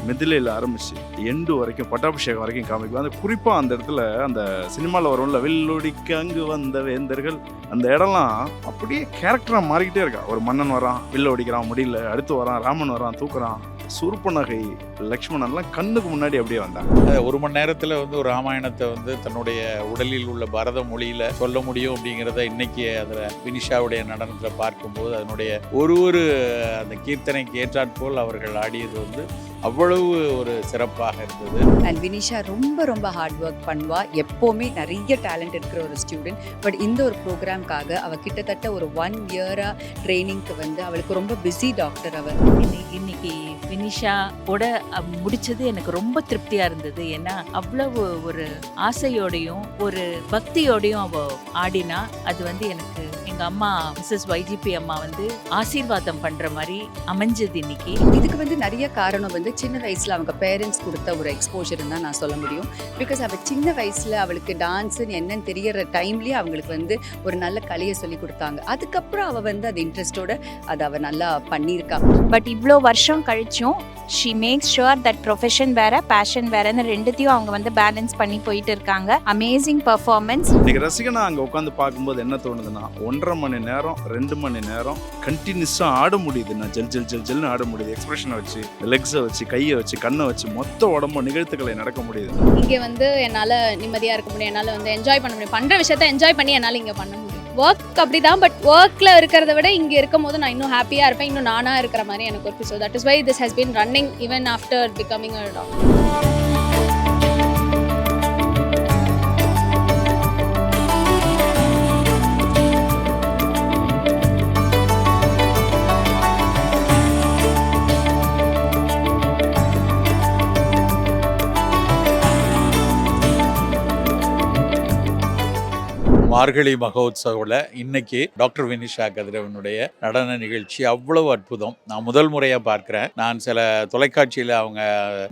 மிதிலையில் ஆரம்பிச்சு எண்டு வரைக்கும் பட்டாபிஷேகம் வரைக்கும் காமிக்கும். அந்த குறிப்பாக அந்த இடத்துல அந்த சினிமாவில் வரும்ல, வில்லொடிக்கு அங்கு வந்த வேந்தர்கள், அந்த இடம்லாம் அப்படியே கேரக்டராக மாறிக்கிட்டே இருக்கா. ஒரு மன்னன் வரான், வில்ல ஒடிக்கிறான், முடியல, அடுத்து வரான், ராமன் வரான், தூக்குறான், சூர்பனகை, லக்ஷ்மணன்லாம் கண்ணுக்கு முன்னாடி அப்படியே வந்தாங்க. ஒரு மணி நேரத்தில் வந்து ஒரு ராமாயணத்தை வந்து தன்னுடைய உடலில் உள்ள பரத மொழியில் சொல்ல முடியும் அப்படிங்கிறத இன்னைக்கு அதில் வினிஷாவுடைய நடனத்தில் பார்க்கும்போது அதனுடைய ஒரு அந்த கீர்த்தனைக்கு ஏற்றாற்போல் அவர்கள் ஆடியது வந்து அவ்வளவு ஒரு சிறப்பாக இருந்தது. அண்ட் வினிஷா ரொம்ப ஹார்ட் ஒர்க் பண்ணுவா. எப்போவுமே நிறைய டேலண்ட் இருக்கிற ஒரு ஸ்டூடெண்ட். பட் இந்த ஒரு ப்ரோக்ராம்காக அவள் கிட்டத்தட்ட ஒரு 1 இயராக ட்ரைனிங்க்கு வந்து அவளுக்கு ரொம்ப பிஸி டாக்டர் அவள். இன்னைக்கு வினிஷாவோட முடிச்சது எனக்கு ரொம்ப திருப்தியாக இருந்தது. ஏன்னா அவ்வளவு ஒரு ஆசையோடையும் ஒரு பக்தியோடையும் அவள் ஆடினா. அது வந்து எனக்கு எங்கள் அம்மா மிஸ்ஸஸ் YGP அம்மா வந்து ஆசீர்வாதம் பண்ணுற மாதிரி அமைஞ்சது இன்னைக்கு. இதுக்கு வந்து நிறைய காரணம் வந்து சின்ன வயசில் அவங்க பேரண்ட்ஸ் கொடுத்த ஒரு எக்ஸ்போஜர் தான் நான் சொல்ல முடியும். பிகாஸ் அவள் சின்ன வயசில் அவளுக்கு டான்ஸுன்னு என்னன்னு தெரியற டைம்லேயே அவங்களுக்கு வந்து ஒரு நல்ல கலையை சொல்லி கொடுத்தாங்க. அதுக்கப்புறம் அவள் வந்து அது இன்ட்ரெஸ்டோட அதை அவள் நல்லா பண்ணியிருக்கா. பட் இவ்வளோ வருஷம் கழிச்சும் she makes sure that profession வேற பேஷன் வேறன்னு ரெண்டுத்தையும் அவங்க வந்து பேலன்ஸ் பண்ணி போயிட்டு இருக்காங்க. Amazing performance. இன்னைக்கு ரசிகனா அங்கே உட்காந்து பார்க்கும்போது என்ன தோணுதுன்னா, 1.5 மணி நேரம் 2 மணி நேரம் கண்டினியூஸாக ஆட முடியுது. நான் ஜெல்னு ஆட முடியுது. எக்ஸ்பிரஷனை வச்சு, லெக்ஸை வச்சு, கையை வச்சு, கண்ணை வச்சு, மொத்த உடம்பு நிகழ்த்துக்களை நடக்க முடியுது. இங்கே வந்து என்னால் நிம்மதியாக இருக்க முடியும், என்னால் வந்து என்ஜாய் பண்ண முடியும், பண்ணுற விஷயத்த என்ஜாய் பண்ணி என்னால் இங்கே பண்ண முடியும். ஒர்க் அப்படி தான், பட் ஒர்க்கில் இருக்கிறத விட இங்கே இருக்கும் போது நான் இன்னும் ஹாப்பியாக இருப்பேன், இன்னும் நானாக இருக்கிற மாதிரி எனக்கு ஒரு so that is why this has been running even after becoming a doctor. Margazhi மகோத்சவில் இன்னைக்கு டாக்டர் வினிஷா கதிரவனுடைய நடன நிகழ்ச்சி அவ்வளவு அற்புதம். நான் முதல் முறையாக பார்க்குறேன். நான் சில தொலைக்காட்சியில் அவங்க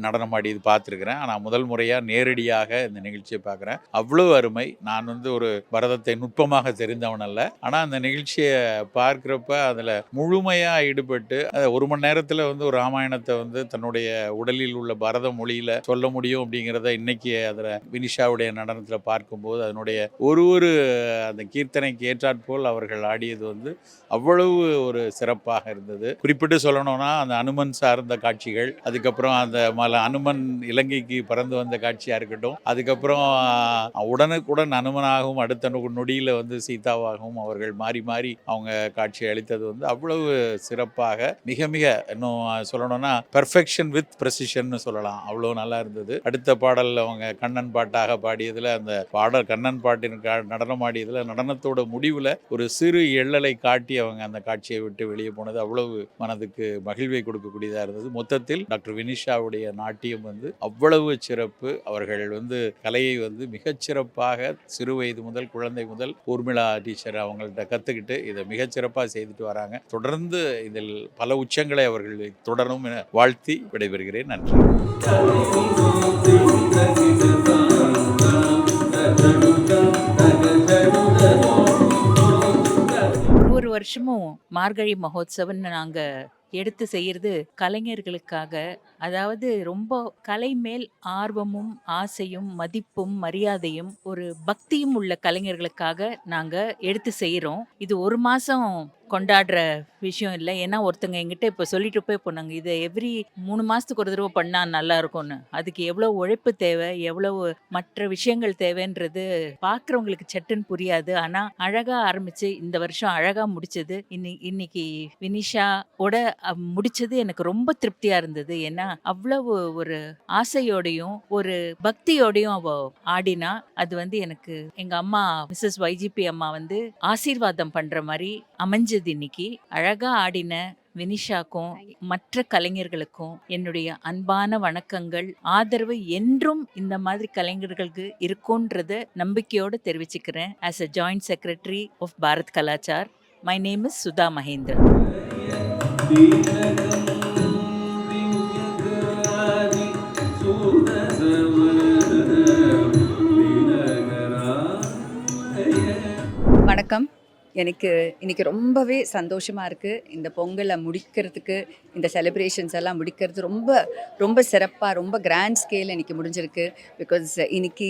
நடனம் ஆடி இது பார்த்துருக்குறேன். ஆனால் முதல் முறையாக நேரடியாக இந்த நிகழ்ச்சியை பார்க்குறேன். அவ்வளவு அருமை. நான் வந்து ஒரு பரதத்தை நுட்பமாக தெரிந்தவன் அல்ல. ஆனால் அந்த நிகழ்ச்சியை பார்க்குறப்ப அதில் முழுமையாக ஈடுபட்டு 1 மணி நேரத்தில் வந்து ஒரு ராமாயணத்தை வந்து தன்னுடைய உடலில் உள்ள பரத மொழியில் சொல்ல முடியும் அப்படிங்கிறத இன்னைக்கு அதில் வினிஷாவுடைய நடனத்தில் பார்க்கும்போது அதனுடைய ஒரு அந்த கீர்த்தனைக்கு ஏற்றாற்போல் அவர்கள் ஆடியது வந்து அவ்வளவு ஒரு சிறப்பாக இருந்தது. குறிப்பிட்டு சொல்லணும்னா அந்த அனுமன் சார்ந்த காட்சிகள், அதுக்கப்புறம் அந்த அனுமன் இலங்கைக்கு பறந்து வந்த காட்சியாக இருக்கட்டும், அதுக்கப்புறம் உடனுக்குடன் அனுமனாகவும் அடுத்த நொடியில் வந்து சீதாவாகவும் அவர்கள் மாறி அவங்க காட்சி அளித்தது வந்து அவ்வளவு சிறப்பாக மிக இன்னும் சொல்லணும்னா பெர்ஃபெக்ஷன் வித் ப்ரெசிஷன் சொல்லலாம். அவ்வளோ நல்லா இருந்தது. அடுத்த பாடல் அவங்க கண்ணன் பாட்டாக பாடியதில் அந்த பாடல் கண்ணன் பாட்டின் நடனம் ஆடியதில் நடனத்தோட முடிவில் ஒரு சிறு எள்ளலை காட்டி அவங்க அந்த காட்சியை விட்டு வெளியே போனது அவ்வளவு மனதுக்கு மகிழ்வை கொடுக்கக்கூடியதாக இருந்தது. மொத்தத்தில் டாக்டர் வினிஷாவுடைய நாட்டியம் வந்து அவ்வளவு சிறப்பு. அவர்கள் வந்து கலையை வந்து மிகச்சிறப்பாக சிறு வயது முதல் குழந்தை முதல் ஊர்மிளா டீச்சர் அவங்கள்ட்ட கற்றுக்கிட்டு இதை மிகச்சிறப்பாக செய்துட்டு வராங்க. தொடர்ந்து இதில் பல உச்சங்களை அவர்கள் தொடரும் என வாழ்த்தி விடைபெறுகிறேன். நன்றி. ஒவ்வொரு வருஷமும் மார்கழி மகோத்சவம்னு நாங்கள் எடுத்து செய்கிறது கலைஞர்களுக்காக. அதாவது ரொம்ப கலை மேல் ஆர்வமும் ஆசையும் மதிப்பும் மரியாதையும் ஒரு பக்தியும் உள்ள கலைஞர்களுக்காக நாங்கள் எடுத்து செய்கிறோம். இது 1 மாதம் கொண்டாடுற விஷயம் இல்லை. ஏன்னா ஒருத்தங்க எங்கிட்ட இப்போ சொல்லிட்டு போனாங்க, இதை எவ்ரி 3 மாதத்துக்கு ஒரு தடவை பண்ணால் நல்லா இருக்கும்னு. அதுக்கு எவ்வளோ உழைப்பு தேவை, எவ்வளவு மற்ற விஷயங்கள் தேவைன்றது பார்க்குறவங்களுக்கு சட்டுன்னு புரியாது. ஆனால் அழகாக ஆரம்பித்து இந்த வருஷம் அழகாக முடிச்சது. இன்னைக்கு வினிஷாவோட முடிச்சது எனக்கு ரொம்ப திருப்தியாக இருந்தது. ஏன்னா அவ்வளவு ஒரு ஆசையோடையும் ஒரு பக்தியோடையும் அவ ஆடினா. அது வந்து எனக்கு எங்கள் அம்மா மிஸ்ஸஸ் YGP அம்மா வந்து ஆசீர்வாதம் பண்ணுற மாதிரி அமைஞ்சது. இன்னைக்கு அழகா ஆடின வினிஷாக்கும் மற்ற கலைஞர்களுக்கும் என்னுடைய அன்பான வணக்கங்கள், ஆதரவு என்றும் இந்த மாதிரி கலைஞர்களுக்கு இருக்கும்ன்றத நம்பிக்கையோடு தெரிவிச்சுக்கிறேன். As a joint secretary of Bharat Kalachar, my name is Sudha Mahendran. வணக்கம். எனக்கு இன்னைக்கு ரொம்பவே சந்தோஷமாக இருக்குது. இந்த பொங்கலை முடிக்கிறதுக்கு, இந்த செலிப்ரேஷன்ஸ் எல்லாம் முடிக்கிறது ரொம்ப ரொம்ப சிறப்பாக, ரொம்ப கிராண்ட் ஸ்கேல் இன்னைக்கு முடிஞ்சிருக்கு. பிகாஸ் இன்னைக்கு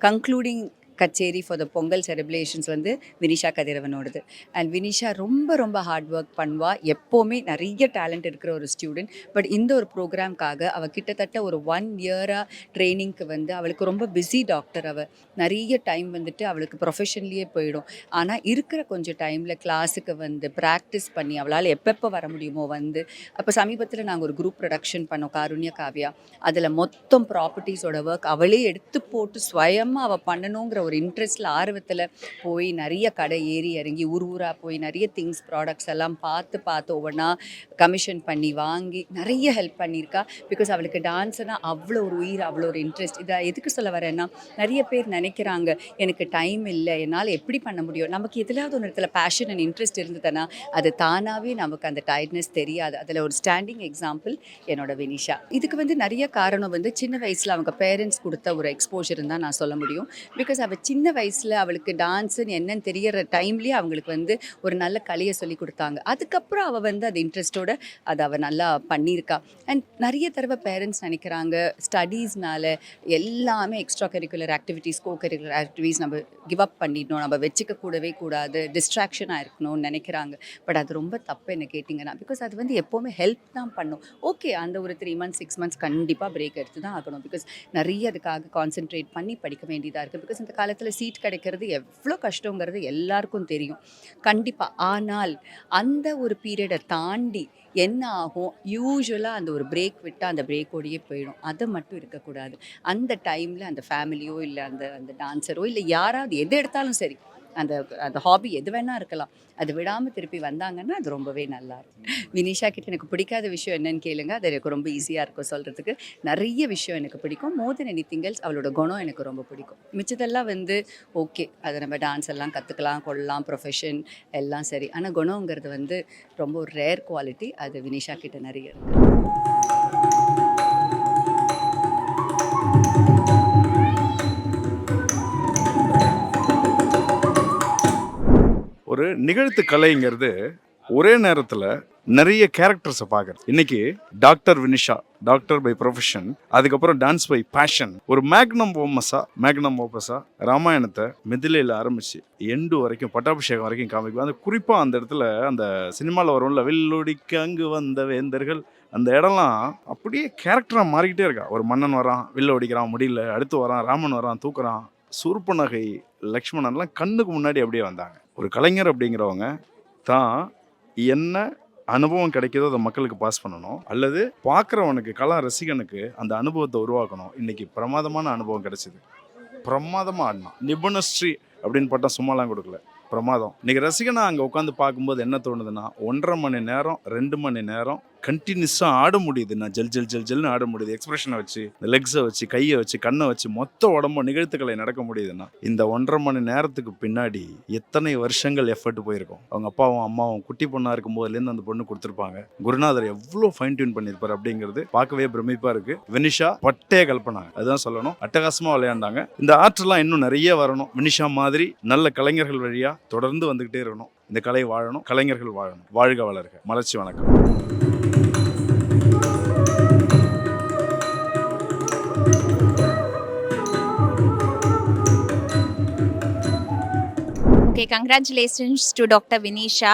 கன்க்ளூடிங் கச்சேரி ஃபார் த பொங்கல் செலிப்ரேஷன்ஸ் வந்து வினிஷா கதிரவனோடது. அண்ட் வினிஷா ரொம்ப ரொம்ப ஹார்ட் ஒர்க் பண்ணுவா. எப்போவுமே நிறைய டேலண்ட் இருக்கிற ஒரு ஸ்டூடெண்ட். பட் இந்த ஒரு ப்ரோக்ராம்காக அவள் கிட்டத்தட்ட ஒரு 1 இயராக ட்ரைனிங்க்கு வந்து அவளுக்கு ரொம்ப பிஸி டாக்டர். அவள் நிறைய டைம் வந்துட்டு அவளுக்கு ப்ரொஃபஷன்லேயே போயிடும். ஆனால் இருக்கிற கொஞ்சம் டைமில் கிளாஸுக்கு வந்து ப்ராக்டிஸ் பண்ணி அவளால் எப்பப்போ வர முடியுமோ வந்து, அப்போ சமீபத்தில் நாங்கள் ஒரு குரூப் ப்ரொடக்ஷன் பண்ணோம், காருண்ய காவ்யா. அதில் மொத்தம் ப்ராப்பர்ட்டிஸோட ஒர்க் அவளே எடுத்து போட்டு ஸ்வயமாக அவள் பண்ணணுங்கிற ஒரு இன்ட்ரெஸ்ட்டில் ஆர்வத்தில் போய் நிறைய கடை ஏறி இறங்கி ஊர் ஊராக போய் நிறைய திங்ஸ் ப்ராடக்ட்ஸ் எல்லாம் பார்த்து ஒவ்வொன்றா கமிஷன் பண்ணி வாங்கி நிறைய ஹெல்ப் பண்ணியிருக்கா. பிகாஸ் அவளுக்கு டான்ஸ்னால் அவ்வளோ ஒரு உயிர், அவ்வளோ ஒரு இன்ட்ரெஸ்ட். இதை எதுக்கு சொல்ல வரேன்னா, நிறைய பேர் நினைக்கிறாங்க எனக்கு டைம் இல்லை, என்னால் எப்படி பண்ண முடியும். நமக்கு எதிலாவது ஒரு இடத்துல பேஷன் அண்ட் இன்ட்ரெஸ்ட் இருந்ததுன்னா அது தானாகவே நமக்கு அந்த டயர்ட்னஸ் தெரியாது. அதில் ஒரு ஸ்டாண்டிங் எக்ஸாம்பிள் என்னோட வினிஷா. இதுக்கு வந்து நிறைய காரணம் வந்து சின்ன வயசில் அவங்க பேரண்ட்ஸ் கொடுத்த ஒரு எக்ஸ்போஜர் தான் நான் சொல்ல முடியும். பிகாஸ் அவள் சின்ன வயசில் அவளுக்கு டான்ஸுன்னு என்னன்னு தெரியற டைம்லேயே அவங்களுக்கு வந்து ஒரு நல்ல கலையை சொல்லி கொடுத்தாங்க. அதுக்கப்புறம் அவள் வந்து அது இன்ட்ரெஸ்ட்டோட அதை அவள் நல்லா பண்ணியிருக்கா. அண்ட் நிறைய தடவை பேரண்ட்ஸ் நினைக்கிறாங்க ஸ்டடீஸ்னால எல்லாமே எக்ஸ்ட்ரா கரிக்குலர் ஆக்டிவிட்டீஸ், கோ கரிக்குலர் ஆக்டிவிட்டீஸ் நம்ம கிவ் அப் பண்ணிடணும், நம்ம வச்சுக்க கூடவே கூடாது, டிஸ்ட்ராக்ஷனாக இருக்கணும்னு நினைக்கிறாங்க. பட் அது ரொம்ப தப்பு என்ன கேட்டிங்கன்னா. பிகாஸ் அது வந்து எப்போவுமே ஹெல்ப் தான் பண்ணும். ஓகே, அந்த ஒரு 3 months 6 months கண்டிப்பாக பிரேக் எடுத்து தான் ஆகணும். பிகாஸ் நிறைய அதுக்காக கான்சென்ட்ரேட் பண்ணி படிக்க வேண்டியதாக இருக்குது. பிகாஸ் இந்த காலத்தில் சீட் கிடைக்கிறது எவ்வளோ கஷ்டங்கிறது எல்லாருக்கும் தெரியும் கண்டிப்பாக. ஆனால் அந்த ஒரு பீரியடை தாண்டி என்ன ஆகும், யூஸ்வலாக அந்த ஒரு பிரேக் விட்டால் அந்த பிரேக்கோடையே போயிடும். அதை மட்டும் இருக்கக்கூடாது. அந்த டைமில் அந்த ஃபேமிலியோ இல்லை அந்த அந்த டான்ஸரோ இல்லை யாராவது எது எடுத்தாலும் சரி, அந்த அந்த ஹாபி எது வேணால் இருக்கலாம், அது விடாமல் திருப்பி வந்தாங்கன்னா அது ரொம்பவே நல்லாயிருக்கும். வினிஷா கிட்ட எனக்கு பிடிக்காத விஷயம் என்னன்னு கேளுங்க, அது எனக்கு ரொம்ப ஈஸியாக இருக்கும் சொல்கிறதுக்கு. நிறைய விஷயம் எனக்கு பிடிக்கும். மோர் தென் எனிதிங் எல்ஸ் அவளோட குணம் எனக்கு ரொம்ப பிடிக்கும். மிச்சதெல்லாம் வந்து ஓகே, அதை நம்ம டான்ஸ் எல்லாம் கற்றுக்கலாம், கொள்ளலாம், ப்ரொஃபஷன் எல்லாம் சரி. ஆனால் குணங்கிறது வந்து ரொம்ப ஒரு ரேர் குவாலிட்டி. அது வினிஷா கிட்ட நிறைய இருக்குது. ஒரு நிகழ்த்து கலைங்கிறது ஒரே நேரத்தில் நிறைய கேரக்டர்ஸை பார்க்குறது. இன்னைக்கு doctor Vinisha, doctor by profession, அதுக்கப்புறம் டான்ஸ் பை பேஷன், ஒரு மேக்னம் ஓப்பஸா ராமாயணத்தை மிதிலையில் ஆரம்பிச்சு எண்டு வரைக்கும் பட்டாபிஷேகம் வரைக்கும் காமிக்கும். அந்த குறிப்பாக அந்த இடத்துல அந்த சினிமாவில் வரும்ல, வில்லொடிக்கு அங்கு வந்த வேந்தர்கள், அந்த இடம்லாம் அப்படியே கேரக்டராக மாறிக்கிட்டே இருக்கா. ஒரு மன்னன் வரான், வில்ல ஒடிக்கிறான், முடியல, அடுத்து வரான், ராமன் வரான், தூக்குறான், சூர்பனகை, லக்ஷ்மணன்லாம் கண்ணுக்கு முன்னாடி அப்படியே வந்தாங்க. ஒரு கலைஞர் அப்படிங்கிறவங்க தான் என்ன அனுபவம் கிடைக்கிதோ அதை மக்களுக்கு பாஸ் பண்ணணும், அல்லது பார்க்குறவனுக்கு, கலா ரசிகனுக்கு அந்த அனுபவத்தை உருவாக்கணும். இன்னைக்கு பிரமாதமான அனுபவம் கிடைச்சிது. பிரமாதமாக ஆடினான். நிபுணஸ்ரீ அப்படின்னு பட்டம் சும்மாலாம் கொடுக்கல, பிரமாதம். இன்னைக்கு ரசிகனா அங்கே உட்காந்து பார்க்கும்போது என்ன தோணுதுன்னா, 1.5 மணி நேரம் 2 மணி நேரம் கண்டினியூஸாக ஆட முடியுதுன்னா, ஜல் ஜல் ஜல் ஜல்னு ஆட முடியுது. எக்ஸ்பிரஷனை வச்சு, லெக்ஸை வச்சு, கையை வச்சு, கண்ணை வச்சு, மொத்த உடம்பு நிகழ்த்துக்களை நடக்க முடியுதுன்னா, இந்த 1.5 மணி நேரத்துக்கு பின்னாடி எத்தனை வருஷங்கள் எஃபர்ட் போயிருக்கும். அவங்க அப்பாவும் அம்மாவும் குட்டி பொண்ணாக இருக்கும்போதுலேருந்து அந்த பொண்ணு கொடுத்துருப்பாங்க. குருநாதர் எவ்வளோ ஃபைன் டியூன் பண்ணியிருப்பார் அப்படிங்கிறது பார்க்கவே பிரமிப்பாக இருக்குது. வினிஷா பட்டே கல்பனாங்க, அதுதான் சொல்லணும். அட்டகாசமாக விளையாண்டாங்க. இந்த ஆற்றெல்லாம் இன்னும் நிறைய வரணும். வினிஷா மாதிரி நல்ல கலைஞர்கள் வழியாக தொடர்ந்து வந்துக்கிட்டே இருக்கணும். இந்த கலை வாழணும், கலைஞர்கள் வாழணும். வாழ்க வளர்க. மலர்ச்சி. வணக்கம். Okay, congratulations to doctor Vinisha.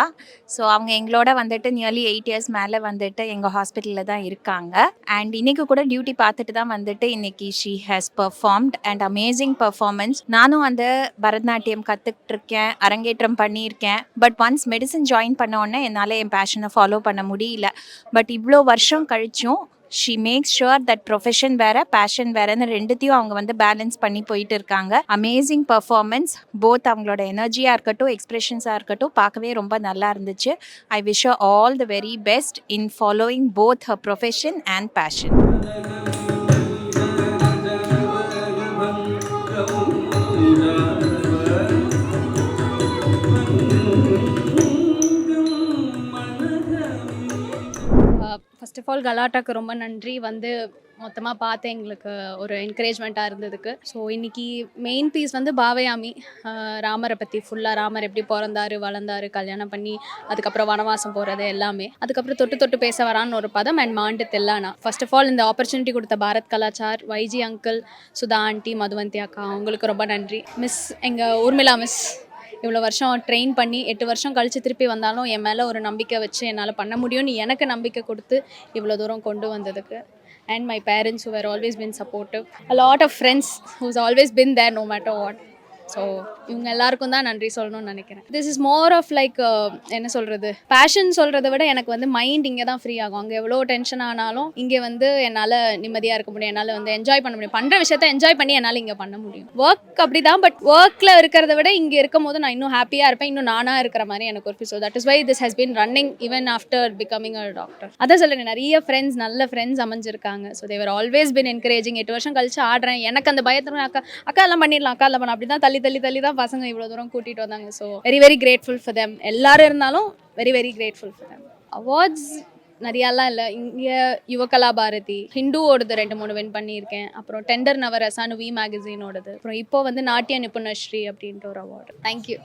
So அவங்க எங்களோட வந்துட்டு நியர்லி 8 years மேலே வந்துட்டு எங்கள் ஹாஸ்பிட்டலில் தான் இருக்காங்க. அண்ட் இன்னைக்கு கூட டியூட்டி பார்த்துட்டு தான் வந்துட்டு இன்னைக்கு she has performed and amazing performance. நானும் அந்த பரதநாட்டியம் கற்றுக்கிட்டு இருக்கேன், அரங்கேற்றம் பண்ணியிருக்கேன். பட் ஒன்ஸ் மெடிசன் ஜாயின் பண்ண உடனே என்னால் என் பேஷனை ஃபாலோ பண்ண முடியல. பட் இவ்வளோ வருஷம் கழிச்சும் she makes sure that profession வேற, பேஷன் வேறன்னு ரெண்டுத்தையும் அவங்க வந்து பேலன்ஸ் பண்ணி போயிட்டு இருக்காங்க. அமேசிங் பர்ஃபார்மன்ஸ், போத் அவங்களோட எனர்ஜியாக இருக்கட்டும், எக்ஸ்பிரஷன்ஸாக இருக்கட்டும், பார்க்கவே ரொம்ப நல்லா இருந்துச்சு. I wish her all the very best in following both her profession and passion. First of all கலாட்டாக்கு ரொம்ப நன்றி. வந்து மொத்தமாக பார்த்து எங்களுக்கு ஒரு என்கரேஜ்மெண்ட்டாக இருந்ததுக்கு. ஸோ இன்னைக்கு மெயின் பீஸ் வந்து பாவயாமி, ராமரை பற்றி ஃபுல்லாக ராமர் எப்படி பிறந்தாரு வளர்ந்தாரு கல்யாணம் பண்ணி அதுக்கப்புறம் வனவாசம் போகிறது எல்லாமே. அதுக்கப்புறம் தொட்டு தொட்டு பேச வரான்னு ஒரு பதம் அண்ட் மாண்டு தெல்லானா. ஃபர்ஸ்ட் ஆஃப் ஆல் இந்த ஆப்பர்ச்சுனிட்டி கொடுத்த பாரத் கலாச்சார், வைஜி அங்கிள், சுதா ஆண்டி, மதுவந்தி அக்கா அவங்களுக்கு ரொம்ப நன்றி. மிஸ் எங்கள் ஊர்மிளா மிஸ் இவ்வளோ வருஷம் ட்ரெயின் பண்ணி 8 வருஷம் கழித்து திருப்பி வந்தாலும் என் மேலே ஒரு நம்பிக்கை வச்சு என்னால் பண்ண முடியும்னு எனக்கு நம்பிக்கை கொடுத்து இவ்வளோ தூரம் கொண்டு வந்ததுக்கு. And my parents who were always been supportive. A lot of friends who's always been there no matter what. So இவங்க எல்லாருக்கும் தான் நன்றி சொல்லணும்னு நினைக்கிறேன். This is more of like என்ன சொல்கிறது, பேஷன் சொல்கிறத விட எனக்கு வந்து மைண்ட் இங்கே தான் ஃப்ரீ ஆகும். அங்கே எவ்வளோ டென்ஷன் ஆனாலும் இங்கே வந்து என்னால் நிம்மதியாக இருக்க முடியும், என்னால் வந்து என்ஜாய் பண்ண முடியும், பண்ணுற விஷயத்த என்ஜாய் பண்ணி என்னால் இங்கே பண்ண முடியும். ஒர்க் அப்படி தான், பட் ஒர்க்கில் இருக்கிறத விட இங்கே இருக்கும் போது நான் இன்னும் ஹாப்பியாக இருப்பேன், இன்னும் நானாக இருக்கிற மாதிரி எனக்கு ஒரு feel. So that is why this has been running even after becoming a doctor. அதான் சொல்கிறேன், நிறைய ஃப்ரெண்ட்ஸ் நல்ல ஃப்ரெண்ட்ஸ் அமைஞ்சிருக்காங்க. So they've always been encouraging. 8 வருஷம் கழிச்சு ஆடுறேன், எனக்கு அந்த பயத்தில் அக்கா எல்லாம் பண்ணிடலாம், அக்கா எல்லாம் பண்ண, அப்படி தான் தள்ளி தான் பசங்க இவ்வளோ தூரம் கூட்டிகிட்டு வந்தாங்க. So very grateful for them. எல்லாரும் இருந்தாலும் very grateful for them. Awards நிறையாலாம் இல்லை. இங்கே யுவகலா பாரதி, ஹிந்துவோடது 2-3 வின் பண்ணியிருக்கேன். அப்புறம் டெண்டர் நவரசானு வி மேகசினோடது. அப்புறம் இப்போ வந்து நாட்டிய நிபுணஸ்ரீ அப்படின்ட்டு ஒரு அவார்டு. தேங்க்யூ.